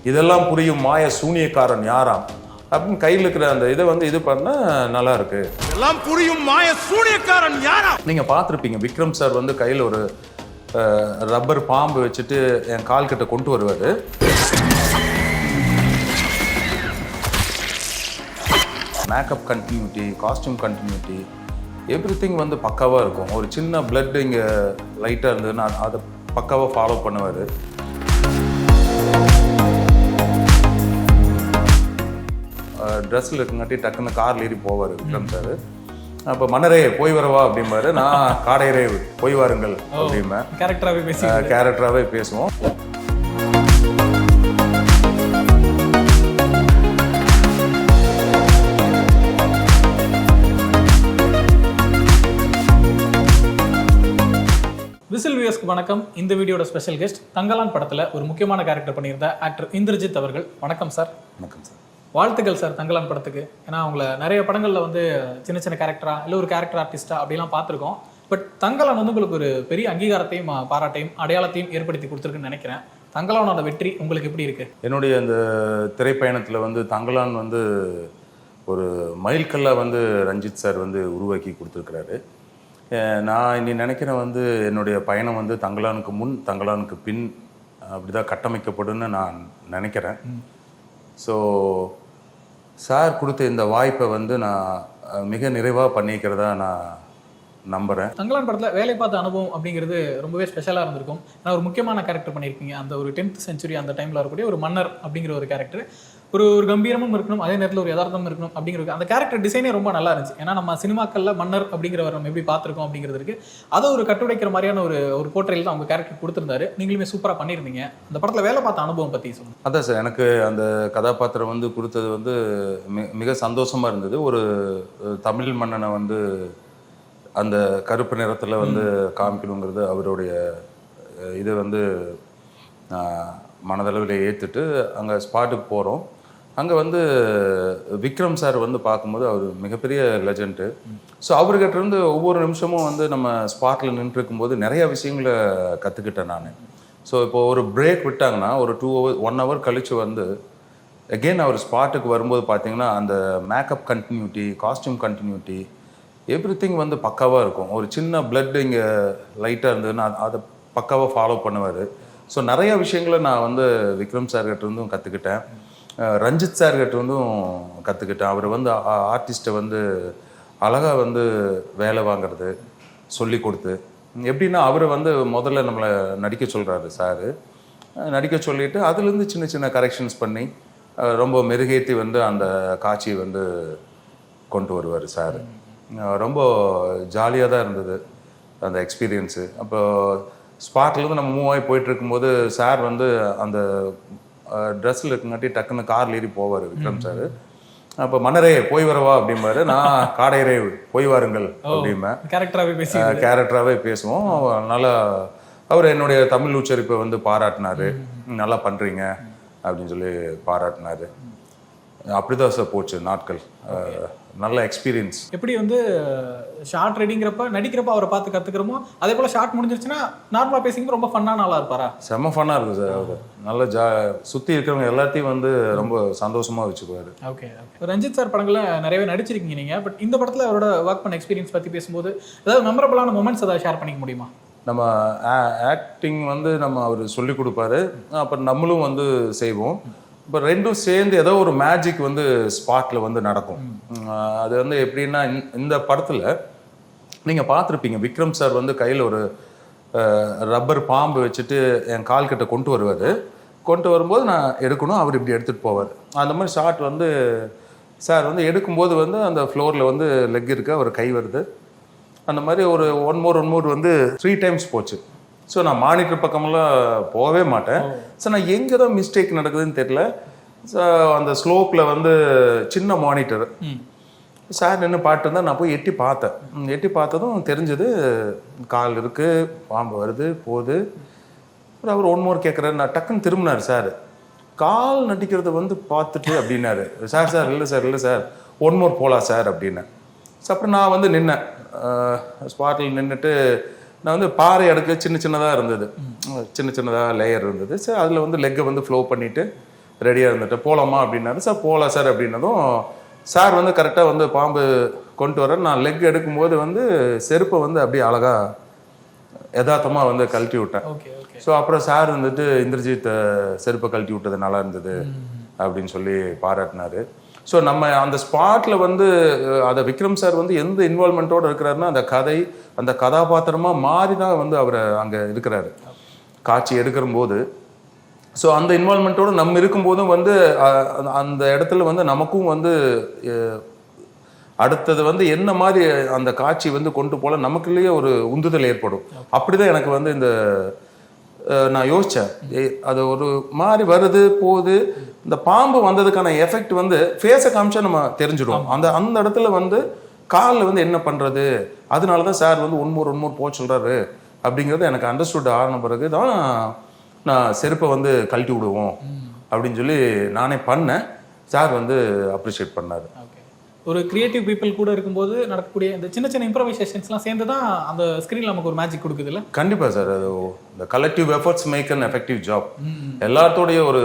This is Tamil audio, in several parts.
இதெல்லாம் புரியும் மாய சூனியக்காரன் யாராம் அப்படின்னு கையில் இருக்கிற அந்த இதை வந்து இது பண்ணா நல்லா இருக்கு. இதெல்லாம் புரியும் மாய சூனியக்காரன் யாரா? நீங்க பார்த்துருப்பீங்க விக்ரம் சார் வந்து கையில் ஒரு ரப்பர் பாம்பு வச்சுட்டு என் கால் கிட்ட கொண்டு வருவார். Makeup continuity, costume continuity, everything வந்து பக்காவாக இருக்கும். ஒரு சின்ன பிளட் இங்கே லைட்டாக இருந்ததுன்னா அதை பக்காவாக ஃபாலோ பண்ணுவார். ட்ரெஸ்ஸில் இருக்குங்காட்டி டக்குன்னு காரில் ஏறி போவார் விக்ரம் சார். அப்போ மன்னரே போய் வரவா அப்படிம்பாரு, நான் காடையரே போய் வாருங்கள் அப்படிம்பேன். கேரக்டராகவே பேசுவோம். விசில் வியூவர்ஸ்க்கு வணக்கம். இந்த வீடியோட ஸ்பெஷல் கெஸ்ட் தங்கலான் படத்தில் ஒரு முக்கியமான கேரக்டர் பண்ணியிருந்த ஆக்டர் இந்திரஜித் அவர்கள். வணக்கம் சார். வணக்கம் சார். வாழ்த்துக்கள் சார் தங்கலான் படத்துக்கு. ஏன்னா அவங்கள நிறைய படங்களில் வந்து சின்ன சின்ன கேரக்டரா இல்லை ஒரு கேரக்டர் ஆர்டிஸ்டா அப்படிலாம் பார்த்துருக்கோம். பட் தங்கலான் வந்து உங்களுக்கு ஒரு பெரிய அங்கீகாரத்தையும் பாராட்டையும் அடையாளத்தையும் ஏற்படுத்தி கொடுத்துருக்குன்னு நினைக்கிறேன். தங்கலானோட வெற்றி உங்களுக்கு எப்படி இருக்கு? என்னுடைய அந்த திரைப்பயணத்தில் வந்து தங்கலான் வந்து ஒரு மைல்கல்லாக வந்து ரஞ்சித் சார் வந்து உருவாக்கி கொடுத்துருக்கிறாரு. நான் இன்னி நினைக்கிறேன் வந்து என்னுடைய பயணம் வந்து தங்கலானுக்கு முன் தங்கலானுக்கு பின் அப்படி தான் கட்டமைக்கப்படும்னு நான் நினைக்கிறேன். ஸோ சார் கொடுத்த இந்த வாய்ப்பை வந்து நான் மிக நிறைவாக பண்ணிக்கிறதா நான் நம்புகிறேன். தங்கலான் படத்தில் வேலை பார்த்த அனுபவம் அப்படிங்கிறது ரொம்பவே ஸ்பெஷலாக இருந்திருக்கும். ஏன்னா ஒரு முக்கியமான கேரக்டர் பண்ணியிருக்கீங்க. அந்த ஒரு 10th century அந்த டைமில் வரக்கூடிய ஒரு மன்னர் அப்படிங்கிற ஒரு கேரக்டர். ஒரு கம்பீரமும் இருக்கணும், அதே நேரத்தில் ஒரு யதார்த்தமும் இருக்கணும் அப்படிங்கிற அந்த கேரக்டர் டிசைனே ரொம்ப நல்லா இருந்துச்சு. ஏன்னா நம்ம சினிமாக்களில் மன்னர் அப்படிங்கிறவர் நம்ம எப்படி பார்த்துருக்கோம் அப்படிங்கிறது இருக்குது. அதை ஒரு கட்டுடைக்கிற மாதிரியான ஒரு போர்ட்ரேல் தான் அவங்க கேரக்டர் கொடுத்துருந்தாரு. நீங்களுமே சூப்பராக பண்ணியிருந்தீங்க. அந்த படத்தில் வேலை பார்த்த அனுபவம் பற்றி சொல்லுங்கள். அதான் சார், எனக்கு அந்த கதாபாத்திரம் வந்து கொடுத்தது வந்து மிக சந்தோஷமாக இருந்தது. ஒரு தமிழ் மன்னனை வந்து அந்த கருப்பு நிறத்தில் வந்து காமிக்கணுங்கிறது அவருடைய இதை வந்து மனதளவில் ஏற்றுட்டு அங்கே ஸ்பாட்டுக்கு போகிறோம். அங்கே வந்து விக்ரம் சார் வந்து பார்க்கும்போது அவர் மிகப்பெரிய லெஜெண்டு. ஸோ அவர்கிட்ட இருந்து ஒவ்வொரு நிமிஷமும் வந்து நம்ம ஸ்பாட்டில் நின்றுருக்கும்போது நிறையா விஷயங்களை கற்றுக்கிட்டேன் நான். ஸோ இப்போ ஒரு பிரேக் விட்டாங்கன்னா ஒரு 1 hour கழித்து வந்து அகெயின் அவர் ஸ்பாட்டுக்கு வரும்போது பார்த்தீங்கன்னா அந்த makeup continuity, costume continuity, everything வந்து பக்காவாக இருக்கும். ஒரு சின்ன பிளட் இங்கே லைட்டாக இருந்ததுன்னா அதை பக்காவாக ஃபாலோ பண்ணுவார். ஸோ நிறையா விஷயங்களை நான் வந்து விக்ரம் சார்கிட்ட இருந்தும் கற்றுக்கிட்டேன். ரஞ்சித் சார்கிட்ட இருந்தும் கற்றுக்கிட்டேன். அவர் வந்து ஆர்டிஸ்ட்டை வந்து அழகாக வந்து வேலை வாங்கிறது சொல்லி கொடுத்து, எப்படின்னா அவர் வந்து முதல்ல நம்மளை நடிக்க சொல்கிறாரு சார். நடிக்க சொல்லிவிட்டு அதுலேருந்து சின்ன சின்ன கரெக்ஷன்ஸ் பண்ணி ரொம்ப மெருகேற்றி வந்து அந்த காட்சியை வந்து கொண்டு வருவார் சார். ரொம்ப ஜாலியாக தான் இருந்தது அந்த எக்ஸ்பீரியன்ஸு. அப்போ ஸ்பாட்லேருந்து நம்ம மூவ் ஆகி போயிட்டு இருக்கும்போது சார் வந்து அந்த ட்ரெஸ்ஸில் இருக்குங்காட்டி டக்குன்னு காரில் ஏறி போவார் விக்ரம் சார். அப்போ மன்னரே போய் வரவா அப்படிம்பாரு, நான் காடையரே போய் வாருங்கள் அப்படிம்பேன். கேரக்டராகவே பேசுவோம். நல்லா அவர் என்னுடைய தமிழ் உச்சரிப்பை வந்து பாராட்டினார். நல்லா பண்ணுறீங்க அப்படின்னு சொல்லி பாராட்டினார். அப்படிதான் சார் போச்சு நாட்கள். நல்ல எக்ஸ்பீரியன்ஸ். எப்படி வந்து ஷார்ட் ரெடிங்கிறப்ப நடிக்கிறப்ப அவரை பார்த்து கற்றுக்கிறோமோ அதே போல் ஷார்ட் முடிஞ்சிருச்சுன்னா நார்மலாக பேசிங்க ரொம்ப ஃபன்னாக நல்லா இருப்பாரா? செம்ம ஃபன்னாக இருக்கும் சார். அவர் நல்ல சுற்றி இருக்கிறவங்க எல்லாத்தையும் வந்து ரொம்ப சந்தோஷமாக வச்சுக்குவார். Okay okay. ரஞ்சித் சார் படங்களில் நிறையவே நடிச்சிருக்கீங்க நீங்கள். பட் இந்த படத்தில் அவரோட ஒர்க் பண்ண எக்ஸ்பீரியன்ஸ் பற்றி பேசும்போது ஏதாவது மெமரபிளான மொமெண்ட்ஸ் ஏதாவது ஷேர் பண்ணிக்க முடியுமா? நம்ம ஆக்டிங் வந்து நம்ம அவர் சொல்லி கொடுப்பாரு, அப்புறம் நம்மளும் வந்து செய்வோம். இப்போ ரெண்டும் சேர்ந்து ஏதோ ஒரு மேஜிக் வந்து ஸ்பாட்டில் வந்து நடக்கும். அது வந்து எப்படின்னா இந்த படத்தில் நீங்கள் பார்த்துருப்பீங்க விக்ரம் சார் வந்து கையில் ஒரு ரப்பர் பாம்பு வச்சுட்டு என் கால் கிட்ட கொண்டு வருவார். கொண்டு வரும்போது நான் எடுக்கணும், அவர் இப்படி எடுத்துகிட்டு போவார். அந்த மாதிரி ஷாட் வந்து சார் வந்து எடுக்கும்போது வந்து அந்த ஃப்ளோரில் வந்து லெக் இருக்க ஒரு கை வருது. அந்த மாதிரி ஒரு ஒன் மோர் வந்து 3 times போச்சு. ஸோ நான் மானிட்டர் பக்கமெல்லாம் போகவே மாட்டேன். ஸோ நான் எங்கே தான் மிஸ்டேக் நடக்குதுன்னு தெரியல. ஸோ அந்த ஸ்லோப்பில் வந்து சின்ன மானிட்டர் சார் நின்று பாட்டு இருந்தால் நான் போய் எட்டி பார்த்தேன். எட்டி பார்த்ததும் தெரிஞ்சது கால் இருக்குது, பாம்பு வருது போகுது. அப்புறம் அவர் 1 more கேட்குறாரு. நான் டக்குன்னு திரும்பினார் சார். கால் நடிக்கிறத வந்து பார்த்துட்டு அப்படின்னாரு. சார் இல்லை சார் 1 more போகலாம் சார் அப்படின்னு. ஸோ அப்புறம் நான் வந்து நின்னேன். ஸ்பாட்டில் நின்றுட்டு நான் வந்து பாறை அடுக்க சின்னதாக இருந்தது, சின்னதாக லேயர் இருந்தது. ஸோ அதில் வந்து லெக்கை வந்து ஃப்ளோ பண்ணிவிட்டு ரெடியாக இருந்துட்டு போகலாமா அப்படின்னாரு. சார் போகலாம் சார் அப்படின்னதும் சார் வந்து கரெக்டாக வந்து பாம்பு கொண்டு வர நான் லெக் எடுக்கும்போது வந்து செருப்பை வந்து அப்படியே அழகாக யதார்த்தமாக வந்து கழட்டி விட்டேன். ஸோ அப்புறம் சார் வந்துட்டு இந்திரஜித் செருப்பை கழட்டி விட்டது நல்லா இருந்தது அப்படின்னு சொல்லி பாராட்டினாரு. ஸோ நம்ம அந்த ஸ்பாட்டில் வந்து அதை விக்ரம் சார் வந்து எந்த இன்வால்மெண்ட்டோடு இருக்கிறாருன்னா அந்த கதை அந்த கதாபாத்திரமாக மாறி தான் வந்து அவர் அங்கே இருக்கிறாரு காட்சி எடுக்கிற போது. ஸோ அந்த இன்வால்மெண்ட்டோடு நம்ம இருக்கும்போதும் வந்து அந்த இடத்துல வந்து நமக்கும் வந்து அடுத்தது வந்து என்ன மாதிரி அந்த காட்சி வந்து கொண்டு போல நமக்குள்ளேயே ஒரு உந்துதல் ஏற்படும். அப்படிதான் எனக்கு வந்து இந்த நான் யோசித்தேன். அது ஒரு மாதிரி வருது போகுது. இந்த பாம்பு வந்ததுக்கான எஃபெக்ட் வந்து ஃபேஸை காமிச்சா நம்ம தெரிஞ்சிடும். அந்த இடத்துல வந்து காலில் வந்து என்ன பண்ணுறது, அதனால தான் சார் வந்து ஒன்மோர் போக சொல்கிறாரு அப்படிங்கிறது எனக்கு அண்டர்ஸ்டுட் ஆன பிறகு தான் நான் செருப்பை வந்து கழட்டி விடுவோம் அப்படின்னு சொல்லி நானே பண்ணேன். சார் வந்து அப்ரிஷியேட் பண்ணார். ஒரு கிரியேட்டிவ் பீப்புள் கூட இருக்கும்போது நடக்கக்கூடிய இந்த சின்ன சின்ன இம்ப்ரவைசேஷன்ஸ்லாம் சேர்ந்து தான் அந்த ஸ்க்ரீனில் நமக்கு ஒரு மேஜிக் கொடுக்குது இல்லை? கண்டிப்பாக சார். அது இந்த collective efforts make an effective job. எல்லாத்தோடைய ஒரு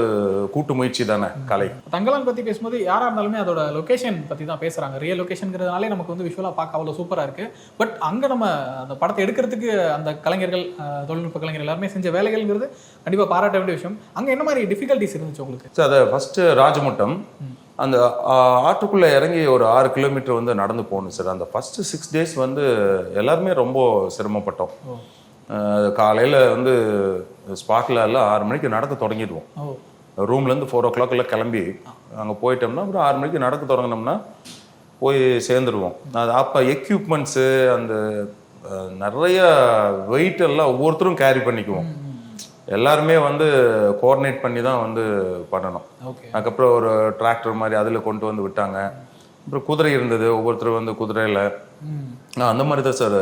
கூட்டு முயற்சி தானே கலை. தங்கலான் பற்றி பேசும்போது யாராக இருந்தாலுமே அதோட லொக்கேஷன் பற்றி தான் பேசுகிறாங்க. ரியல் லொக்கேஷனுங்கிறதுனாலே நமக்கு வந்து விஷுவலாக பார்க்க அவ்வளோ சூப்பராக இருக்குது. பட் அங்கே நம்ம அந்த படத்தை எடுக்கிறதுக்கு அந்த கலைஞர்கள் தொழில்நுட்ப கலைஞர்கள் எல்லாருமே செஞ்ச வேலைகள்ங்கிறது கண்டிப்பாக பாராட்ட வேண்டிய விஷயம். அங்கே என்ன மாதிரி டிஃபிகல்ட்டிஸ் இருந்துச்சு உங்களுக்கு? சார் அதை ஃபஸ்ட்டு ராஜமுட்டம் அந்த ஆற்றுக்குள்ளே இறங்கி ஒரு 6 கிலோமீட்டர் வந்து நடந்து போகணும் சார். அந்த ஃபஸ்ட்டு 6 days வந்து எல்லாருமே ரொம்ப சிரமப்பட்டோம். காலையில் வந்து ஸ்பாட்டில் எல்லாம் 6 மணிக்கு நடக்க தொடங்கிடுவோம். ரூம்லேருந்து 4 o'clock கிளம்பி அங்கே போயிட்டோம்னா அப்புறம் 6 மணிக்கு நடக்க தொடங்கினோம்னா போய் சேர்ந்துருவோம். அது அப்போ எக்யூப்மெண்ட்ஸு அந்த நிறைய வெயிட் எல்லாம் ஒவ்வொருத்தரும் கேரி பண்ணிக்குவோம். எல்லாருமே வந்து கோஆர்டினேட் பண்ணி தான் வந்து பண்ணணும். அதுக்கப்புறம் ஒரு டிராக்டர் மாதிரி அதில் கொண்டு வந்து விட்டாங்க. அப்புறம் குதிரை இருந்தது, ஒவ்வொருத்தரும் வந்து குதிரையில் அந்த மாதிரி தான் சார்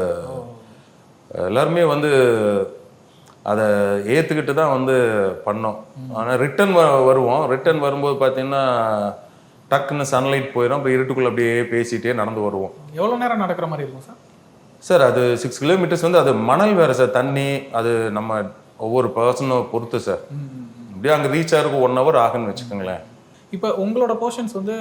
எல்லாருமே வந்து அதை ஏற்றுக்கிட்டு தான் வந்து பண்ணோம். ஆனால் ரிட்டன் வரும்போது பார்த்தீங்கன்னா டக்குன்னு சன்லைட் போயிடும். அப்புறம் இருட்டுக்குள்ளே அப்படியே பேசிகிட்டே நடந்து வருவோம். எவ்வளோ நேரம் நடக்கிற மாதிரி இருக்கும் சார்? சார் அது 6 kilometers வந்து அது மணல் வேறு சார், தண்ணி அது நம்ம ஒவ்வொரு பர்சனை பொறுத்து சார். அப்படியே அங்கே ரீச் ஆகிறதுக்கு 1 hour ஆகுன்னு வச்சுக்கோங்களேன். இப்போ உங்களோட போர்ஷன்ஸ் வந்து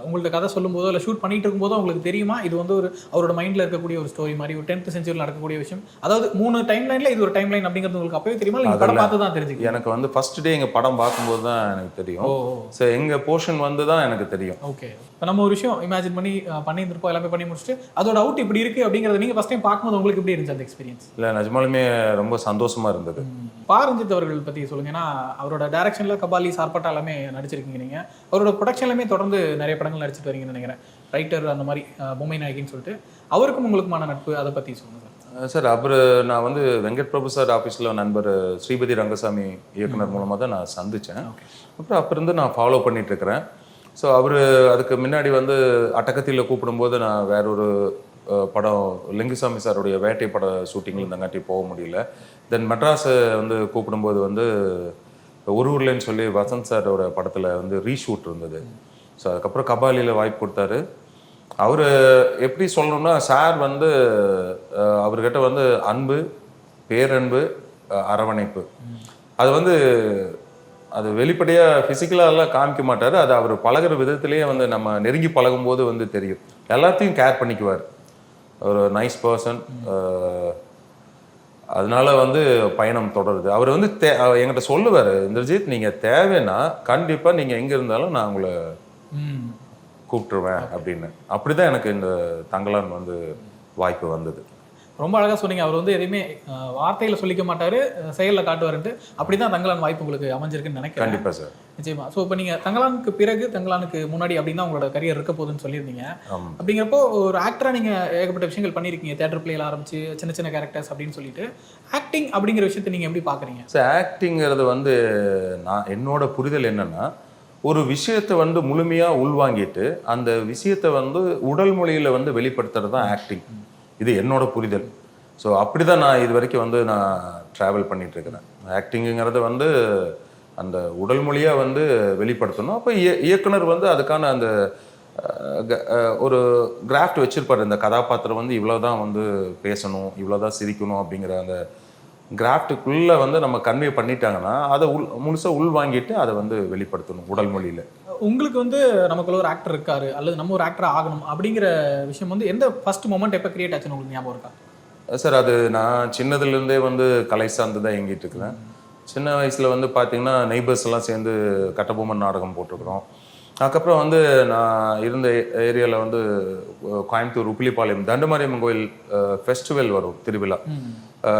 உங்கள்ட்ட கதை சொல்லும்போதோ இல்லை ஷூட் பண்ணிட்டு இருக்கும்போதோ உங்களுக்கு தெரியுமா இது வந்து ஒரு அவரோட மைண்டில் இருக்கக்கூடிய ஒரு ஸ்டோரி மாதிரி ஒரு 10th century நடக்கக்கூடிய விஷயம்? அதாவது 3 டைம்லைனில் இது ஒரு டைம்லைன் அப்படிங்கிறது உங்களுக்கு அப்பவே தெரியுமா? நீங்கள் படம் பார்த்து தான் தெரிஞ்சுக்க? எனக்கு வந்து ஃபர்ஸ்ட் டே எங்கள் படம் பார்க்கும்போது தான் எனக்கு தெரியும். ஸோ எங்கள் போர்ஷன் வந்து தான் எனக்கு தெரியும். ஓகே. இப்போ நம்ம ஒரு விஷயம் இமேஜின் பண்ணி பண்ணியிருந்திருப்போம், எல்லாமே பண்ணி முடிச்சுட்டு அதோட அவுட் இப்படி இருக்குது அப்படிங்கிறத நீங்கள் ஃபஸ்ட் டைம் பார்க்கும்போது உங்களுக்கு எப்படி இருந்துச்சு அந்த எக்ஸ்பீரியன்ஸ்? இல்லை நிஜமாலுமே ரொம்ப சந்தோஷமாக இருந்தது. பாரஞ்சித் அவர்கள் பற்றி சொல்லுங்க. ஏன்னா அவரோட டைரக்ஷனில் கபாலி, சார்பட்டா எல்லாமே நடிச்சிருக்கீங்க நீங்கள். அவரோட ப்ரொடக்ஷன்லையுமே தொடர்ந்து நிறைய படங்கள் நடிச்சிட்டு வரீங்கன்னு நினைக்கிறேன். ரைட்டர் அந்த மாதிரி பொம்மை நாயகின்னு சொல்லிட்டு அவருக்கும் உங்களுக்குமான நட்பு அதை பற்றி சொல்லுங்கள் சார். சார் அவர் நான் வந்து வெங்கட் பிரபு சார் ஆஃபீஸில் நண்பர் ஸ்ரீபதி ரங்கசாமி இயக்குனர் மூலமாக தான் நான் சந்தித்தேன். அப்புறம் அப்போ இருந்து நான் ஃபாலோ பண்ணிட்டு இருக்கிறேன். ஸோ அவர் அதுக்கு முன்னாடி வந்து அட்டகத்தியில் கூப்பிடும்போது நான் வேற ஒரு படம் லிங்குசாமி சாருடைய வேட்டை பட ஷூட்டிங்கில் இருந்தங்காட்டி போக முடியல. தென் மெட்ராஸை வந்து கூப்பிடும்போது வந்து ஒரு ஊர்லன்னு சொல்லி வசந்த் சாரோட படத்தில் வந்து ரீஷூட் இருந்தது. ஸோ அதுக்கப்புறம் கபாலியில் வாய்ப்பு கொடுத்தாரு. அவர் எப்படி சொல்லணும்னா சார் வந்து அவர்கிட்ட வந்து அன்பு, பேரன்பு, அரவணைப்பு அது வந்து அது வெளிப்படையாக ஃபிசிக்கலாலாம் காமிக்க மாட்டார். அது அவர் பழகிற விதத்திலேயே வந்து நம்ம நெருங்கி பழகும்போது வந்து தெரியும். எல்லாத்தையும் கேர் பண்ணிக்குவார். ஒரு நைஸ் பர்சன். அதனால வந்து பயணம் தொடருது. அவர் வந்து என்கிட்ட சொல்லுவார், இந்திரஜித் நீங்கள் தேவைன்னா கண்டிப்பாக நீங்கள் எங்கே இருந்தாலும் நான் உங்களை கூப்பிட்டுருவேன் அப்படின்னு. அப்படி தான் எனக்கு இந்த தங்கலான் வந்து வாய்ப்பு வந்தது. ரொம்ப அழகாக சொன்னீங்க. அவர் வந்து எதையுமே வார்த்தையில் சொல்லிக்க மாட்டார், செயலில் காட்டுவாருன்ட்டு. அப்படி தான் தங்கலான் வாய்ப்பு உங்களுக்கு அமைஞ்சிருக்குன்னு நினைக்கிறேன். கண்டிப்பாக சார், நிச்சயமா. ஸோ இப்போ நீங்கள் தங்கலானுக்கு பிறகு தங்கலானுக்கு முன்னாடி அப்படின்னா உங்களோட கரியர் இருக்க போகுதுன்னு சொல்லியிருந்தீங்க. அப்படிங்கிறப்போ ஒரு ஆக்டராக நீங்கள் ஏகப்பட்ட விஷயங்கள் பண்ணியிருக்கீங்க. தேட்டர் பிளேயில் ஆரம்பிச்சு சின்ன சின்ன கேரக்டர்ஸ் அப்படின்னு சொல்லிட்டு ஆக்டிங் அப்படிங்கிற விஷயத்தை நீங்கள் எப்படி பார்க்குறீங்க சார்? ஆக்டிங்கிறது வந்து என்னோட புரிதல் என்னன்னா, ஒரு விஷயத்தை வந்து முழுமையாக உள்வாங்கிட்டு அந்த விஷயத்தை வந்து உடல் மொழியில் வந்து வெளிப்படுத்துறது தான் ஆக்டிங். இது என்னோட புரிதல். ஸோ அப்படி தான் நான் இது வரைக்கும் வந்து நான் ட்ராவல் பண்ணிகிட்ருக்கிறேன். ஆக்டிங்குங்கிறது வந்து அந்த உடல் மொழியாக வந்து வெளிப்படுத்தணும். அப்போ இயக்குனர் வந்து அதுக்கான அந்த ஒரு கிராஃப்ட் வச்சுருப்பார். இந்த கதாபாத்திரம் வந்து இவ்வளோ தான் வந்து பேசணும், இவ்வளோ தான் சிரிக்கணும் அப்படிங்கிற அந்த கிராஃப்டுக்குள்ளே வந்து நம்ம கன்வே பண்ணிட்டாங்கன்னா அதை முழுசாக உள் வாங்கிட்டு அதை வந்து வெளிப்படுத்தணும் உடல் மொழியில். உங்களுக்கு வந்து நமக்குள்ள ஒரு ஆக்டர் இருக்காரு அல்லது நம்ம ஒரு ஆக்டர் ஆகணும் அப்படிங்கிற விஷயம் வந்து எந்த ஃபர்ஸ்ட் மொமெண்ட் எப்போ கிரியேட் ஆச்சுன்னு உங்களுக்கு ஞாபகம் இருக்கா? சார் அது நான் சின்னதுலேருந்தே வந்து கலை சார்ந்து தான் இயங்கிட்டு இருக்கிறேன். சின்ன வயசில் வந்து பார்த்தீங்கன்னா நெய்பர்ஸ் எல்லாம் சேர்ந்து கட்டபொம்மன் நாடகம் போட்டிருக்கிறோம். அதுக்கப்புறம் வந்து நான் இருந்த ஏரியாவில் வந்து கோயம்புத்தூர் உப்பிலிப்பாளையம் தண்டுமாரியம்மன் கோயில் ஃபெஸ்டிவல் வரும், திருவிழா,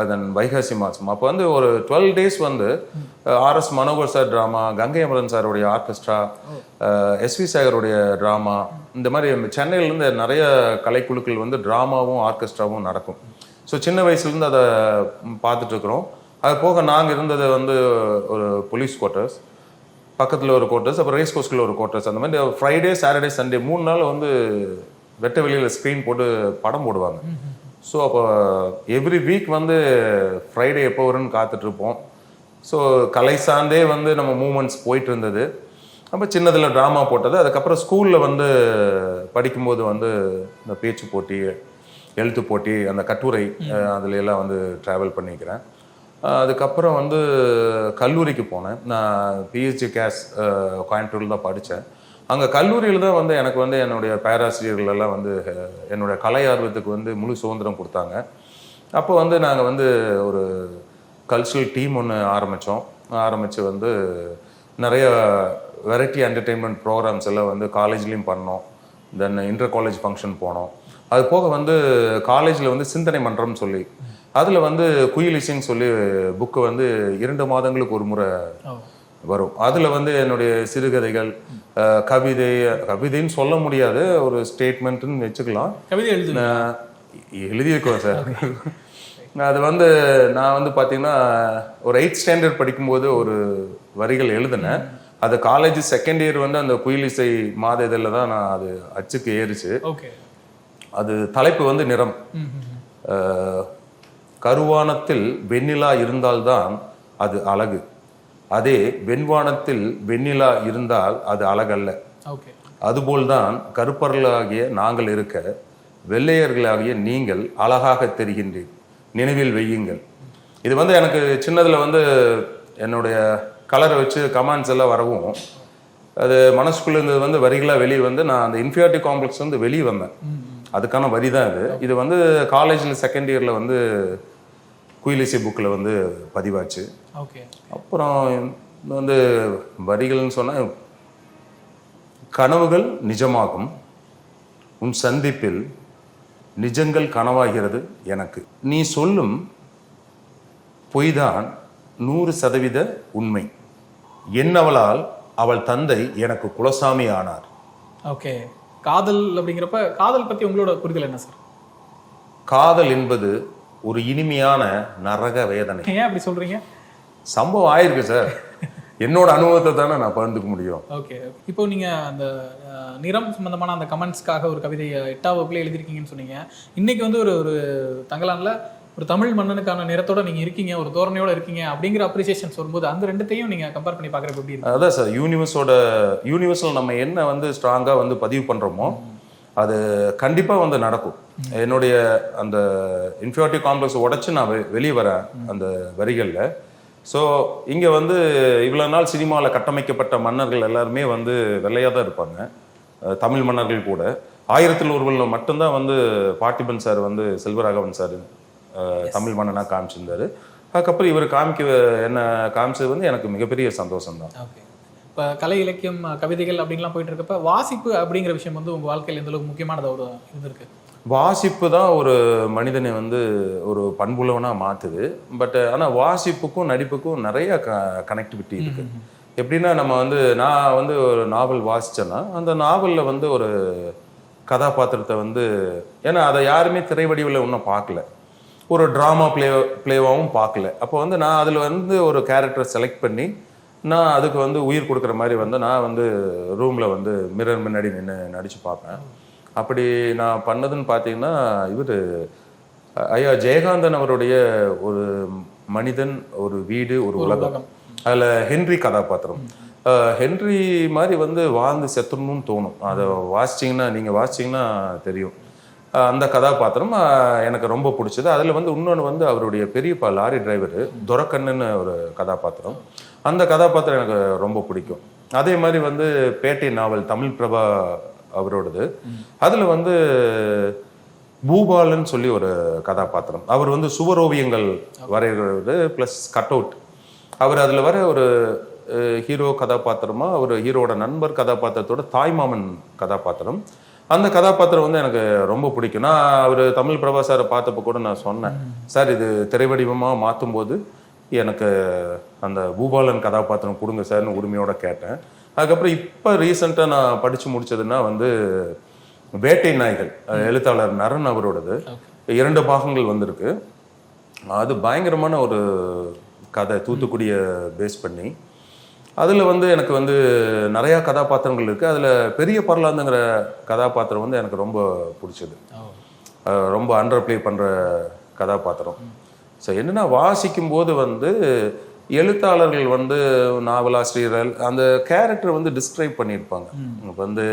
தென் வைகாசி மாதம். அப்போ வந்து ஒரு 12 days வந்து RS Manohar sir drama, Gangai Amaran சாருடைய ஆர்கெஸ்ட்ரா, எஸ்வி சேகருடைய ட்ராமா, இந்த மாதிரி சென்னையிலேருந்து நிறைய கலைக்குழுக்கள் வந்து ட்ராமாவும் ஆர்கெஸ்ட்ராவும் நடக்கும். ஸோ சின்ன வயசுலேருந்து அதை பார்த்துட்டு இருக்கிறோம். அது போக நாங்கள் இருந்தது வந்து ஒரு போலீஸ் குவார்ட்டர்ஸ், பக்கத்தில் ஒரு குவார்ட்டர்ஸ், அப்புறம் ரேஸ் கோர்ஸ்கில் ஒரு குவார்ட்டர்ஸ். அந்த மாதிரி ஃப்ரைடே சாட்டர்டே சண்டே 3 நாள் வந்து வெட்ட வெளியில் ஸ்க்ரீன் போட்டு படம் போடுவாங்க. ஸோ அப்போ எவ்ரி வீக் வந்து ஃப்ரைடே எப்போ வரும்னு காத்துட்ருப்போம். ஸோ கலை சார்ந்தே வந்து நம்ம மூமெண்ட்ஸ் போயிட்டு இருந்தது. அப்போ சின்னதில் ட்ராமா போட்டது. அதுக்கப்புறம் ஸ்கூலில் வந்து படிக்கும்போது வந்து இந்த பேச்சு போட்டி, எழுத்து போட்டி, அந்த கட்டுரை, அதுல எல்லாம் வந்து ட்ராவல் பண்ணிக்கிறேன். அதுக்கப்புறம் வந்து கல்லூரிக்கு போனேன். நான் பிஹெச்டி கேஸ் கோயம்புத்தூரில் தான் படித்தேன். அங்கே கல்லூரியில் தான் வந்து எனக்கு வந்து என்னுடைய பேராசிரியர்கள் எல்லாம் வந்து என்னுடைய கலை ஆர்வத்துக்கு வந்து முழு சுதந்திரம் கொடுத்தாங்க. அப்போ வந்து நாங்கள் வந்து ஒரு கல்ச்சுரல் டீம் ஒன்று ஆரம்பித்து வந்து நிறைய வெரைட்டி என்டர்டெயின்மெண்ட் ப்ரோக்ராம்ஸ் எல்லாம் வந்து காலேஜ்லேயும் பண்ணோம். தென் இன்டர் காலேஜ் ஃபங்க்ஷன் போனோம். அது போக வந்து காலேஜில் வந்து சிந்தனை மன்றம்னு சொல்லி அதில் வந்து குயிலிசைன்னு சொல்லி புக்கு வந்து 2 மாதங்களுக்கு ஒரு முறை வரும். அதில் வந்து என்னுடைய சிறுகதைகள், கவிதைன்னு சொல்ல முடியாது, ஒரு ஸ்டேட்மெண்ட்டுன்னு வச்சுக்கலாம், கவிதை எழுதியிருக்கோம் சார். அது வந்து நான் வந்து பார்த்தீங்கன்னா ஒரு 8th standard படிக்கும்போது ஒரு வரிகள் எழுதினேன். அது காலேஜ் 2nd year வந்து அந்த குயிலிசை மாத இதழில் தான் நான் அது அச்சுக்கு ஏறிச்சு. அது தலைப்பு வந்து நிறம். கருவானத்தில் வெண்ணிலா இருந்தால்தான் அது அழகு, அதே வெண்வானத்தில் வெண்ணிலா இருந்தால் அது அழகல்ல. அதுபோல்தான் கருப்பர்களாகிய நாங்கள் இருக்க வெள்ளையர்களாகிய நீங்கள் அழகாக தெரிகின்றீர், நினைவில் வையுங்கள். இது வந்து எனக்கு சின்னதில் வந்து என்னுடைய கலரை வச்சு கமெண்ட்ஸ் எல்லாம் வரவும் அது மனசுக்குள்ள இருந்தது வந்து வரிகளாக வெளியே வந்து நான் அந்த இன்ஃபீரியாரிட்டி காம்ப்ளெக்ஸ் வந்து வெளியே வந்தேன். அதுக்கான வரி தான் இது. இது வந்து காலேஜில் 2nd year வந்து குயிலிசை புக்கில் வந்து பதிவாச்சு. அப்புறம் வந்து வரிகள்னு சொன்னால், கனவுகள் நிஜமாகும் உன் சந்திப்பில், நிஜங்கள் கனவாகிறது எனக்கு, நீ சொல்லும் பொய்தான் 100% உண்மை, என்னவளால் அவள் தந்தை எனக்கு குலசாமி ஆனார். ஓகே, காதல் அப்படிங்கிறப்ப காதல் பற்றி உங்களோட புரிதல் என்ன சார்? காதல் என்பது ஒரு இனிமையான நரக வேதனை. ஏன் அப்படி சொல்றீங்க? சம்பவம் ஆயிருக்கு சார். என்னோட அனுபவத்தை தானே நான் பகிர்ந்துக்க முடியும். ஓகே, இப்போ நீங்க அந்த நிறம் சம்பந்தமான அந்த கமெண்ட்ஸ்க்காக ஒரு கவிதையை 8வது வகுப்புல எழுதிருக்கீங்கன்னு சொன்னீங்க. இன்னைக்கு வந்து ஒரு தங்கலான்ல ஒரு தமிழ் மன்னனுக்கான நிறத்தோட நீங்க இருக்கீங்க, ஒரு தோரணையோட இருக்கீங்க அப்படிங்கிற அப்ரிசியேஷன்ஸ் வரும்போது அந்த ரெண்டுத்தையும் நீங்க கம்பேர் பண்ணி பார்க்குறப்ப எப்படி இருக்கு? அதான் சார், யூனிவர்ஸில் நம்ம என்ன வந்து ஸ்ட்ராங்காக வந்து பதிவு பண்ணுறோமோ அது கண்டிப்பாக வந்து நடக்கும். என்னுடைய அந்த இன்ஃபீரியாரிட்டி காம்ப்ளெக்ஸ் உடைச்சு நான் வெளியே வரேன் அந்த வரிகளில். ஸோ இங்கே வந்து இவ்வளோ நாள் சினிமாவில் கட்டமைக்கப்பட்ட மன்னர்கள் எல்லாருமே வந்து வெள்ளையாக தான் இருப்பாங்க. தமிழ் மன்னர்கள் கூட 1000ல் ஒருவரில் மட்டும்தான் வந்து பார்த்திபன் சார் வந்து செல்வராகவன் சார் தமிழ் மன்னனாக காமிச்சிருந்தாரு. அதுக்கப்புறம் இவர் என்ன காமிச்சது வந்து எனக்கு மிகப்பெரிய சந்தோஷம் தான். இப்போ கலை இலக்கியம் கவிதைகள் அப்படின்லாம் போயிட்டு இருக்கப்ப வாசிப்பு அப்படிங்கிற விஷயம் வந்து உங்கள் வாழ்க்கையில் எந்த அளவுக்கு முக்கியமானது ஒரு இருந்திருக்கு? வாசிப்பு தான் ஒரு மனிதனை வந்து ஒரு பண்புள்ளவனாக மாற்றுது. பட் ஆனால் வாசிப்புக்கும் நடிப்புக்கும் நிறைய கனெக்டிவிட்டி இருக்குது. எப்படின்னா நம்ம வந்து நான் வந்து ஒரு நாவல் வாசித்தேன்னா அந்த நாவலில் வந்து ஒரு கதாபாத்திரத்தை வந்து, ஏன்னா அதை யாருமே திரை வடிவில் இன்னும் பார்க்கல, ஒரு ட்ராமா பிளேவாகவும் பார்க்கல. அப்போ வந்து நான் அதில் வந்து ஒரு கேரக்டரை செலக்ட் பண்ணி நான் அதுக்கு வந்து உயிர் கொடுக்குற மாதிரி வந்து நான் வந்து ரூமில் வந்து மிரர் முன்னாடி நின்று நடித்து பார்ப்பேன். அப்படி நான் பண்ணதுன்னு பார்த்தீங்கன்னா இவர் ஐயா ஜெயகாந்தன் அவருடைய ஒரு மனிதன், ஒரு வீடு, ஒரு உலகம், அதில் ஹென்றி கதாபாத்திரம். ஹென்றி மாதிரி வந்து வாழ்ந்து செத்துடணும்னு தோணும். அதை நீங்கள் வாசிச்சிங்கன்னா தெரியும். அந்த கதாபாத்திரம் எனக்கு ரொம்ப பிடிச்சது. அதில் வந்து இன்னொன்று வந்து அவருடைய பெரியப்பா லாரி டிரைவர் துரக்கண்ணுன்னு ஒரு கதாபாத்திரம். அந்த கதாபாத்திரம் எனக்கு ரொம்ப பிடிக்கும். அதே மாதிரி வந்து பேட்டை நாவல் தமிழ் பிரபா அவரோடது. அதில் வந்து பூபாலன்னு சொல்லி ஒரு கதாபாத்திரம். அவர் வந்து சுவரோவியங்கள் வரைகிறது ப்ளஸ் கட் அவுட். அவர் அதில் வர ஒரு ஹீரோ கதாபாத்திரமா ஒரு ஹீரோட நண்பர் கதாபாத்திரத்தோட தாய்மாமன் கதாபாத்திரம். அந்த கதாபாத்திரம் வந்து எனக்கு ரொம்ப பிடிக்கும். நான் அவர் தமிழ் பிரபா சாரை பார்த்தப்போ கூட நான் சொன்னேன், சார் இது திரைவடிவமாக மாற்றும் போது எனக்கு அந்த பூபாலன் கதாபாத்திரம் கொடுங்க சார்னு உரிமையோட கேட்டேன். அதுக்கப்புறம் இப்போ ரீசெண்டாக நான் படித்து முடிச்சதுன்னா வந்து வேட்டை நாய்கள், எழுத்தாளர் நரன் அவரோடது 2 பாகங்கள் வந்திருக்கு. அது பயங்கரமான ஒரு கதை, தூத்துக்குடியை பேஸ் பண்ணி. அதில் வந்து எனக்கு வந்து நிறையா கதாபாத்திரங்கள் இருக்குது. அதில் பெரிய பரலாந்துங்கிற கதாபாத்திரம் வந்து எனக்கு ரொம்ப பிடிச்சது. ரொம்ப அண்டர் ப்ளே பண்ணுற கதாபாத்திரம். ஸோ என்னென்னா வாசிக்கும் போது வந்து எழுத்தாளர்கள் வந்து நாவலாசிரியர்கள் அந்த கேரக்டர் வந்து டிஸ்கிரைப் பண்ணியிருப்பாங்க. இப்போ வந்து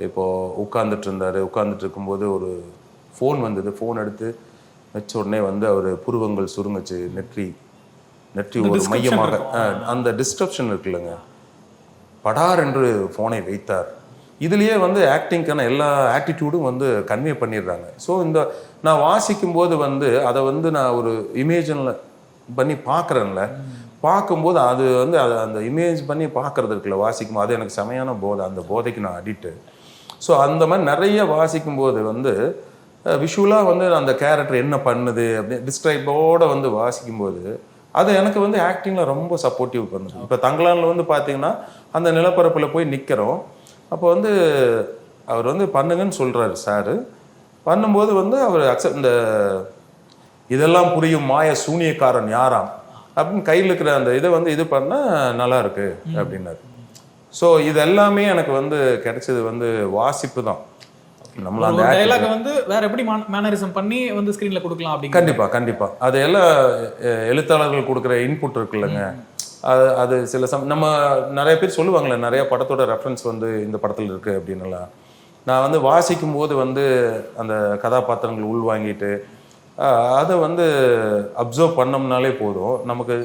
இப்போது உட்காந்துட்டு இருக்கும்போது ஒரு ஃபோன் வந்தது. ஃபோன் எடுத்து வச்ச உடனே வந்து அவர் புருவங்கள் சுருங்குச்சு, நெற்றி ஒரு மையமாக அந்த டிஸ்கிரிப்ஷன் இருக்குல்லங்க, படார் என்று ஃபோனை வைத்தார். இதுலேயே வந்து ஆக்டிங்க்கான எல்லா ஆட்டிடியூடும் வந்து கன்வே பண்ணிடுறாங்க. ஸோ இந்த நான் வாசிக்கும் போது வந்து அதை வந்து நான் ஒரு இமேஜினில் பண்ணி பார்க்குறேன்ல, பார்க்கும்போது அது வந்து அந்த இமேஜ் பண்ணி பார்க்குறது இருக்குல்ல, வாசிக்கும் அது எனக்கு செமையான போதை. அந்த போதைக்கு நான் அடிக்ட்டு. ஸோ அந்த மாதிரி நிறைய வாசிக்கும்போது வந்து விஷுவலாக வந்து அந்த கேரக்டர் என்ன பண்ணுது அப்படி டிஸ்கிரைபோடு வந்து வாசிக்கும்போது அது எனக்கு வந்து ஆக்டிங்கில் ரொம்ப சப்போர்ட்டிவ் பண்ணுது. இப்போ தங்கலானில் வந்து பார்த்தீங்கன்னா அந்த நிலப்பரப்பில் போய் நிற்கிறோம். அப்போ வந்து அவர் வந்து பண்ணுங்கன்னு சொல்கிறாரு சாரு. பண்ணும்போது வந்து அவர் இந்த இதெல்லாம் புரியும் மாய சூனியக்காரன் யாராம் அப்படின்னு கையில் இருக்கிற அந்த இதை வந்து இது பண்ணால் நல்லா இருக்கு அப்படின்னாரு. ஸோ இது எல்லாமே எனக்கு வந்து கிடைச்சது வந்து வாசிப்பு தான். நம்மள அந்த டயலாக் வந்து வேற எப்படி மேனரிசம் பண்ணி வந்து ஸ்கிரீன்ல கொடுக்கலாம் அப்படி. கண்டிப்பா அதெல்லாம் எழுத்தாளர்கள் கொடுக்குற இன்புட் இருக்குல்லங்க. அது சில நம்ம நிறைய பேர் சொல்லுவாங்களே, நிறைய படத்தோட ரெஃபரன்ஸ் வந்து இந்த படத்துல இருக்கு அப்படின்னுலாம். நான் வந்து வாசிக்கும் போது வந்து அந்த கதாபாத்திரங்கள் உள்வாங்கிட்டு அதை வந்து அப்சர்வ் பண்ணோம்னாலே போதும். நமக்கு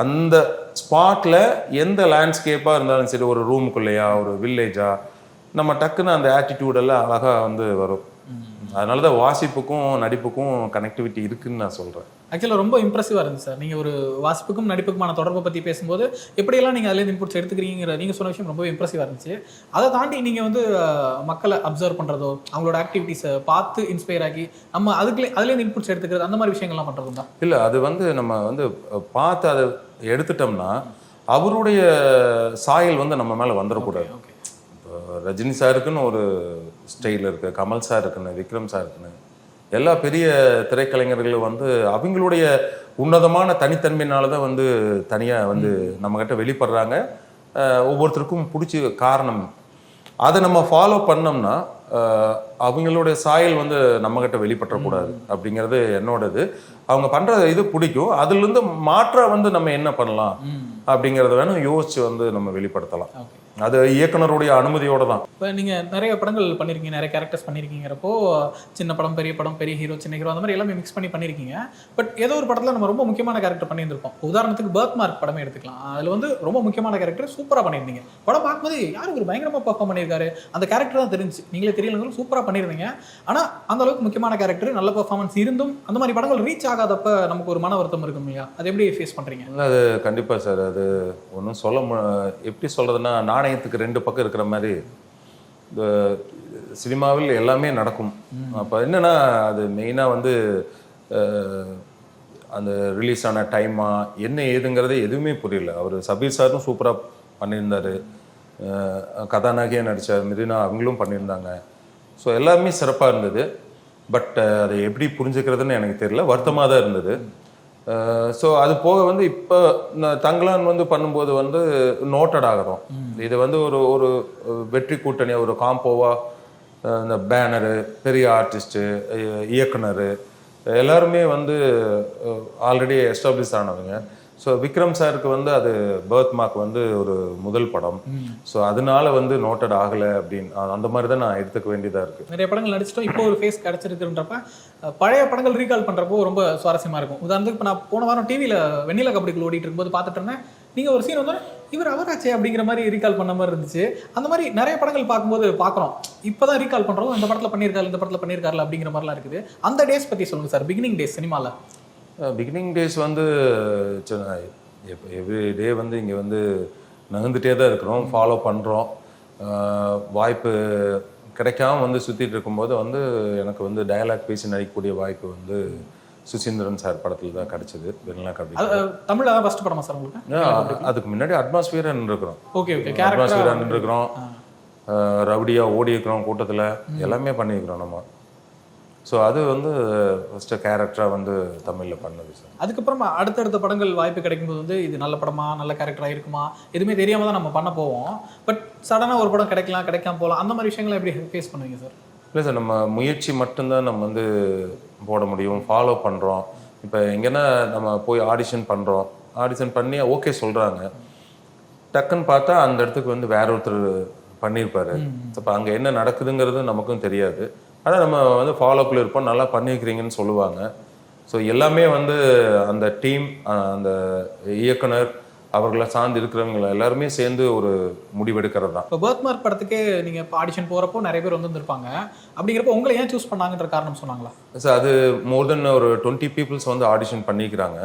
அந்த ஸ்பாட்ல எந்த லேண்ட்ஸ்கேப்பா இருந்தாலும் சரி, ஒரு ரூமுக்குள்ளேயா ஒரு வில்லேஜா, நம்ம டக்குன்னு அந்த ஆட்டிடியூடெல்லாம் அழகாக வந்து வரும். அதனால தான் வாசிப்புக்கும் நடிப்புக்கும் கனெக்டிவிட்டி இருக்குன்னு நான் சொல்கிறேன். ஆக்சுவலாக ரொம்ப இம்ப்ரெசிவாக இருந்துச்சு சார். நீங்கள் ஒரு வாசிப்புக்கும் நடிப்புக்குமான தொடர்பை பற்றி பேசும்போது எப்படியெல்லாம் நீங்கள் அதுலேருந்து இன்புட்ஸ் எடுத்துக்கிறீங்கிற நீங்கள் சொன்ன விஷயம் ரொம்ப இம்ப்ரெசிவாக இருந்துச்சு. அதை தாண்டி நீங்கள் வந்து மக்களை அப்சர்வ் பண்ணுறதோ, அவங்களோட ஆக்டிவிட்டீஸை பார்த்து இன்ஸ்பயர் ஆகி நம்ம அதுலேருந்து இன்புட்ஸ் எடுத்துக்கிறது, அந்த மாதிரி விஷயங்கள்லாம் பண்ணுறது தான் இல்லை. அது வந்து நம்ம வந்து பார்த்து அதை எடுத்துட்டோம்னா அவருடைய சாயல் வந்து நம்ம மேலே வந்துடக்கூடாது. ரஜினி சாருக்குன்னு ஒரு ஸ்டைல் இருக்குது, கமல் சார் இருக்குன்னு, விக்ரம் சார் இருக்குன்னு, எல்லா பெரிய திரைக்கலைஞர்களும் வந்து அவங்களுடைய உன்னதமான தனித்தன்மையினால தான் வந்து தனியாக வந்து நம்மக்கிட்ட வெளிப்படுறாங்க. ஒவ்வொருத்தருக்கும் பிடிச்ச காரணம் அதை நம்ம ஃபாலோ பண்ணோம்னா அவங்களுடைய சாயல் வந்து நம்மக்கிட்ட வெளிப்பற்றக்கூடாது அப்படிங்கிறது என்னோடது. அவங்க பண்ணுற இது பிடிக்கும். அதுலேருந்து மாற்ற வந்து நம்ம என்ன பண்ணலாம் அப்படிங்கிறத வேணும் யோசிச்சு வந்து நம்ம வெளிப்படுத்தலாம். அது இயக்குனருடைய அனுமதியோட தான். இப்போ நீங்கள் நிறைய படங்கள் பண்ணியிருக்கீங்க, நிறைய கேரக்டர்ஸ் பண்ணியிருக்கீங்கிறப்போ சின்ன படம், பெரிய ஹீரோ, சின்ன ஹீரோ, அந்த மாதிரி எல்லாமே மிக்ஸ் பண்ணி பண்ணியிருக்கீங்க. பட் ஏதோ ஒரு படத்தில் நம்ம ரொம்ப முக்கியமான கேரக்டர் பண்ணியிருந்திருப்போம். உதாரணத்துக்கு பர்த் மார்க் படமே எடுத்துக்கலாம். அதில் வந்து ரொம்ப முக்கியமான கேரக்டர் சூப்பராக பண்ணியிருந்தீங்க. படம் பார்க்கும்போது யாரும் ஒரு பயங்கரமாக பர்ஃபார்ம் பண்ணியிருக்காரு, அந்த கேரக்டர் தான் தெரிஞ்சு, நீங்களே தெரியலங்களும் சூப்பராக பண்ணியிருந்தீங்க. ஆனால் அந்த அளவுக்கு முக்கியமான கேரக்டர், நல்ல பர்ஃபார்மன்ஸ் இருந்தும் அந்த மாதிரி படங்கள் ரீச் ஆகாதப்ப நமக்கு ஒரு மன வருத்தம் இருக்கும் இல்லையா? அது எப்படி ஃபேஸ் பண்ணுறீங்க? அது கண்டிப்பாக சார். அது ஒன்றும் எப்படி சொல்கிறதுனா, நாணயத்துக்கு 2 பக்கம் இருக்கிற மாதிரி இந்த சினிமாவில் எல்லாமே நடக்கும். அப்போ என்னென்னா அது மெயினாக வந்து அந்த ரிலீஸ் ஆன டைமா என்ன ஏதுங்கிறதே எதுவுமே புரியல. அவர் சபீர் சாரும் சூப்பராக பண்ணியிருந்தார், கதாநாயகியாக நடித்தார் மிரினா, அவங்களும் பண்ணியிருந்தாங்க. ஸோ எல்லாமே சிறப்பாக இருந்தது. பட் அதை எப்படி புரிஞ்சுக்கிறதுன்னு எனக்கு தெரியல, வருத்தமாக தான் இருந்தது. ஸோ அது போக வந்து இப்போ தங்கலான் வந்து பண்ணும்போது வந்து நோட்டட் ஆகிறோம். இது வந்து ஒரு வெற்றி கூட்டணி, ஒரு காம்போவாக இந்த பேனரு, பெரிய ஆர்டிஸ்ட்டு, இயக்குனர் எல்லாருமே வந்து ஆல்ரெடி எஸ்டாப்ளிஷ் ஆனவங்க. ஸோ விக்ரம் சாருக்கு வந்து அது பர்த் மார்க் வந்து ஒரு முதல் படம். ஸோ அதனால வந்து நோட்டட் ஆகலை அப்படின்னு அந்த மாதிரி தான் நான் எடுத்துக்க வேண்டியதாக இருக்குது. நிறைய படங்கள் நடிச்சிட்டோம், இப்போ ஒரு ஃபேஸ் கிடச்சிருக்குன்றப்ப பழைய படங்கள் ரீகால் பண்ணுறப்போ ரொம்ப சுவாரஸ்யமாக இருக்கும். உதாரணத்துக்கு இப்போ நான் போன வாரம் டிவியில் வெண்ணிலா கபடிக்குள் ஓடிட்டு இருக்கும்போது பார்த்துட்டு இருந்தேன், நீங்கள் ஒரு சீன் வந்தோன்னே இவர் அவராச்சே அப்படிங்கிற மாதிரி ரீகால் பண்ண மாதிரி இருந்துச்சு. அந்த மாதிரி நிறைய படங்கள் பார்க்கும்போது பார்க்குறோம், இப்போ தான் ரீகால் பண்ணுறோம், இந்த படத்தில் பண்ணியிருக்காரு இந்த படத்தில் பண்ணியிருக்காருல அப்படிங்கிற மாதிரிலாம் இருக்குது. அந்த டேஸ் பற்றி சொல்லுங்கள் சார், பிகினிங் டேஸ் சினிமாவில். பிகினிங் டேஸ் வந்து எவ்ரி டே வந்து இங்கே வந்து நகர்ந்துட்டே தான் இருக்கிறோம், ஃபாலோ பண்ணுறோம். வாய்ப்பு கிடைக்காம வந்து சுற்றிட்டு இருக்கும்போது வந்து எனக்கு வந்து டயலாக் பேசி நடிக்கக்கூடிய வாய்ப்பு வந்து சுசீந்திரன் சார் படத்தில் தான் கிடைச்சது. வெண்ணிலா கபடி தமிழில் தான் ஃபர்ஸ்ட் படமா சார் உங்களுக்கு? அதுக்கு முன்னாடி அட்மாஸ்பியர் இருக்கிறோம். ஓகே அட்மாஸ்பியர் இருக்கிறோம், ரவுடியாக ஓடி இருக்கிறோம், கூட்டத்தில் எல்லாமே பண்ணியிருக்கிறோம் நம்ம. ஸோ அது வந்து ஃபஸ்ட்டு கேரக்டராக வந்து தமிழில் பண்ணது சார். அதுக்கப்புறமா அடுத்தடுத்த படங்கள் வாய்ப்பு கிடைக்கும்போது வந்து இது நல்ல படமா நல்ல கேரக்டராக இருக்குமா எதுவுமே தெரியாமல் தான் நம்ம பண்ண போவோம். பட் சடனாக ஒரு படம் கிடைக்காம போகலாம், அந்த மாதிரி விஷயங்களை எப்படி ஃபேஸ் பண்ணுவீங்க சார்? இல்லை சார், நம்ம முயற்சி மட்டும்தான் நம்ம வந்து போட முடியும், ஃபாலோ பண்ணுறோம். இப்போ எங்கன்னா நம்ம போய் ஆடிஷன் பண்ணுறோம், ஆடிஷன் பண்ணி ஓகே சொல்கிறாங்க, டக்குன்னு பார்த்தா அந்த இடத்துக்கு வந்து வேற ஒருத்தர் பண்ணியிருப்பாரு. இப்போ அங்கே என்ன நடக்குதுங்கிறது நமக்கும் தெரியாது. ஆனால் நம்ம வந்து ஃபாலோப்பில் இருப்போம், நல்லா பண்ணியிருக்கிறீங்கன்னு சொல்லுவாங்க. ஸோ எல்லாமே வந்து அந்த டீம், அந்த இயக்குனர், அவர்களை சார்ந்து இருக்கிறவங்க எல்லாருமே சேர்ந்து ஒரு முடிவெடுக்கிறது தான். இப்போ பர்த் மார்க் படத்துக்கே நீங்கள் இப்போ ஆடிஷன் போகிறப்போ நிறைய பேர் வந்துருப்பாங்க, அப்படிங்கிறப்போ உங்களை ஏன் சூஸ் பண்ணாங்கன்ற காரணம் சொன்னாங்களா சார்? அது மோர் தென் ஒரு 20 பீப்புள்ஸ் வந்து ஆடிஷன் பண்ணிக்கிறாங்க.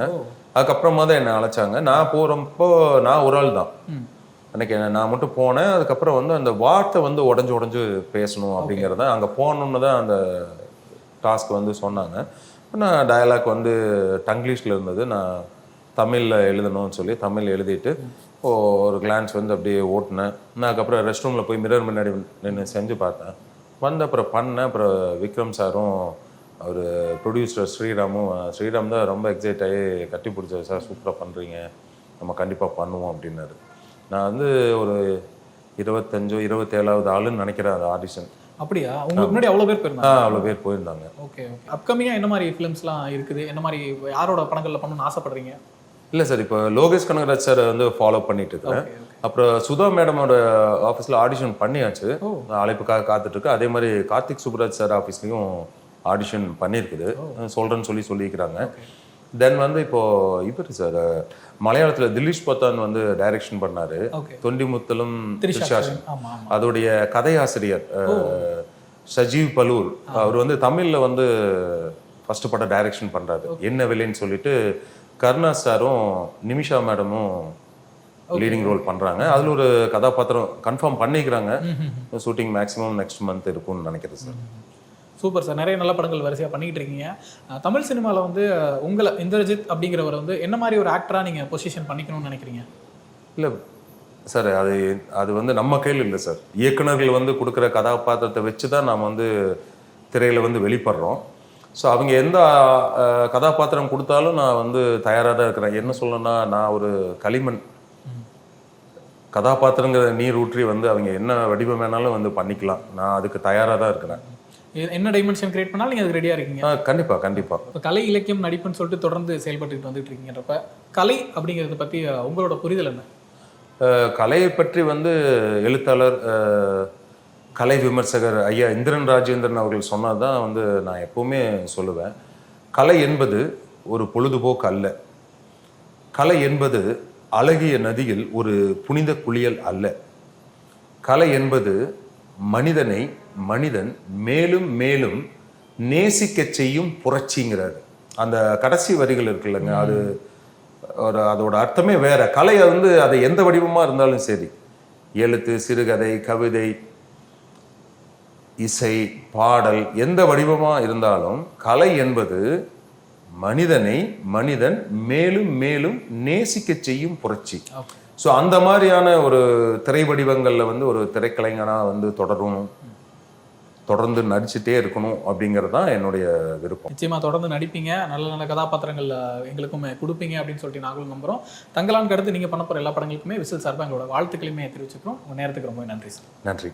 அதுக்கப்புறமா தான் என்னை அழைச்சாங்க. நான் போகிறப்போ நான் ஒரு ஆள் தான் அன்னைக்கு, நான் மட்டும் போனேன். அதுக்கப்புறம் வந்து அந்த வார்த்தை வந்து உடஞ்சு பேசணும் அப்படிங்கிறத, அங்கே போகணுன்னு தான் அந்த டாஸ்க் வந்து சொன்னாங்க. நான் டயலாக் வந்து டங்கிலீஷில் இருந்தது, நான் தமிழில் எழுதணும்னு சொல்லி தமிழ் எழுதிட்டு ஒரு கிளான்ஸ் வந்து அப்படியே ஓட்டினேன். நான் அதுக்கப்புறம் ரெஸ்ட் ரூமில் போய் மிரர் முன்னாடி நின்று செஞ்சு பார்த்தேன். வந்து அப்புறம் பண்ணேன். அப்புறம் விக்ரம் சாரும் அவர் ப்ரொடியூசர் ஸ்ரீராம் தான் ரொம்ப எக்ஸைட் ஆகி கட்டி பிடிச்சாரு. சார் சூப்பராக பண்ணுறீங்க, நம்ம கண்டிப்பாக பண்ணுவோம் அப்படின்னாரு. நான் வந்து ஒரு 25-27வது ஆளுன்னு நினைக்கிறேன் அது ஆடிஷன். அப்படியா? உங்களுக்கு முன்னாடி அவ்வளோ பேர் போயிருந்தாங்க? அவ்வளோ பேர் போயிருந்தாங்க. Okay okay. அப்கமிங்காக என்ன மாதிரி ஃபிலிம்ஸ்லாம் இருக்குது, என்ன மாதிரி யாரோட படங்களில் பண்ணணும்னு ஆசைப்படுறீங்க? இல்லை சார், இப்போ லோகேஷ் கனகராஜ் சார் வந்து ஃபாலோ பண்ணிட்டு இருக்கிறேன். அப்புறம் சுதா மேடமோட ஆஃபீஸில் ஆடிஷன் பண்ணியாச்சு, அழைப்புக்காக காத்துட்ருக்கு. அதே மாதிரி கார்த்திக் சுப்ராஜ் சார் ஆஃபீஸ்லேயும் ஆடிஷன் பண்ணியிருக்குது, சொல்கிறேன்னு சொல்லியிருக்கிறாங்க. தென் வந்து இப்போ இவர் சார் மலையாளத்தில் திலீஷ் பத்தான் வந்து டைரக்ஷன் பண்ணாரு, தொண்டி முத்தலும் திரிஷாஷன். அதோடைய கதையாசிரியர் சஜீவ் பலூர், அவர் வந்து தமிழில் வந்து ஃபர்ஸ்ட் படம் டைரக்ஷன் பண்ணுறாரு, என்ன விலைன்னு சொல்லிட்டு. கருணா சாரும் நிமிஷா மேடமும் லீடிங் ரோல் பண்ணுறாங்க. அதில் ஒரு கதாபாத்திரம் கன்ஃபார்ம் பண்ணிக்கிறாங்க. ஷூட்டிங் மேக்ஸிமம் நெக்ஸ்ட் மந்த் இருக்கும்னு நினைக்கிறேன் சார். சூப்பர் சார், நிறைய நல்ல படங்கள் வரிசையாக பண்ணிக்கிட்டு இருக்கீங்க. தமிழ் சினிமாவில் வந்து உங்களை இந்திரஜித் அப்படிங்கிறவர் வந்து என்ன மாதிரி ஒரு ஆக்டராக நீங்கள் பொசிஷன் பண்ணிக்கணும்னு நினைக்கிறீங்க? இல்லை சார், அது வந்து நம்ம கையில் இல்லை சார். இயக்குநர்கள் வந்து கொடுக்குற கதாபாத்திரத்தை வச்சு தான் நாம் வந்து திரையில் வந்து வெளிப்படுறோம். ஸோ அவங்க எந்த கதாபாத்திரம் கொடுத்தாலும் நான் வந்து தயாராக தான் இருக்கிறேன். என்ன சொல்லணும்னா, நான் ஒரு களிமண் கதாபாத்திரங்கிற நீர் ஊற்றி வந்து அவங்க என்ன வடிவம் வேணாலும் வந்து பண்ணிக்கலாம். நான் அதுக்கு தயாராக தான் இருக்கிறேன். என்ன டைமென்ஷன் கிரியேட் பண்ணாலும் நீங்கள் அதுக்கு ரெடியாக இருக்கீங்க? கண்டிப்பாக. இப்போ கலை இலக்கியம் நடிப்புன்னு சொல்லிட்டு தொடர்ந்து செயல்பட்டுட்டு வந்துட்டு இருக்கீங்கன்றப்ப கலை அப்படிங்கிறத பற்றி உங்களோட புரிதல் என்ன? கலையை பற்றி வந்து எழுத்தாளர், கலை விமர்சகர் ஐயா இந்திரன் ராஜேந்திரன் அவர்கள் சொன்னது தான் வந்து நான் எப்பவுமே சொல்லுவேன். கலை என்பது ஒரு பொழுதுபோக்கு அல்ல. கலை என்பது அழகிய நதியில் ஒரு புனித குளியல் அல்ல. கலை என்பது மனிதன் மேலும் மேலும் நேசிக்க செய்யும் புரட்சிங்கிறாரு. அந்த கடைசி வரிகள் இருக்குல்லங்க, அது அதோட அர்த்தமே வேற. கலையை வந்து அது எந்த வடிவமாக இருந்தாலும் சரி, எழுத்து, சிறுகதை, கவிதை, இசை, பாடல், எந்த வடிவமாக இருந்தாலும் கலை என்பது மனிதன் மேலும் மேலும் நேசிக்க செய்யும் புரட்சி. ஸோ அந்த மாதிரியான ஒரு திரை வடிவங்களில் வந்து ஒரு திரைக்கலைஞனாக வந்து தொடர்ந்து நடிச்சுட்டே இருக்கணும் அப்படிங்கிறது தான் என்னுடைய விருப்பம். நிச்சயமாக தொடர்ந்து நடிப்பீங்க, நல்ல நல்ல கதாபாத்திரங்கள் எங்களுக்கும் கொடுப்பீங்க அப்படின்னு சொல்லிட்டு நாங்களும் நம்புகிறோம். தங்கலான் அடுத்து நீங்கள் பண்ண போகிற எல்லா படங்களுக்குமே விசில் சார்பாக எங்களோட வாழ்த்துக்களையுமே தெரிவிச்சுக்கிறோம். உங்கள் நேரத்துக்கு ரொம்ப நன்றி சார். நன்றி.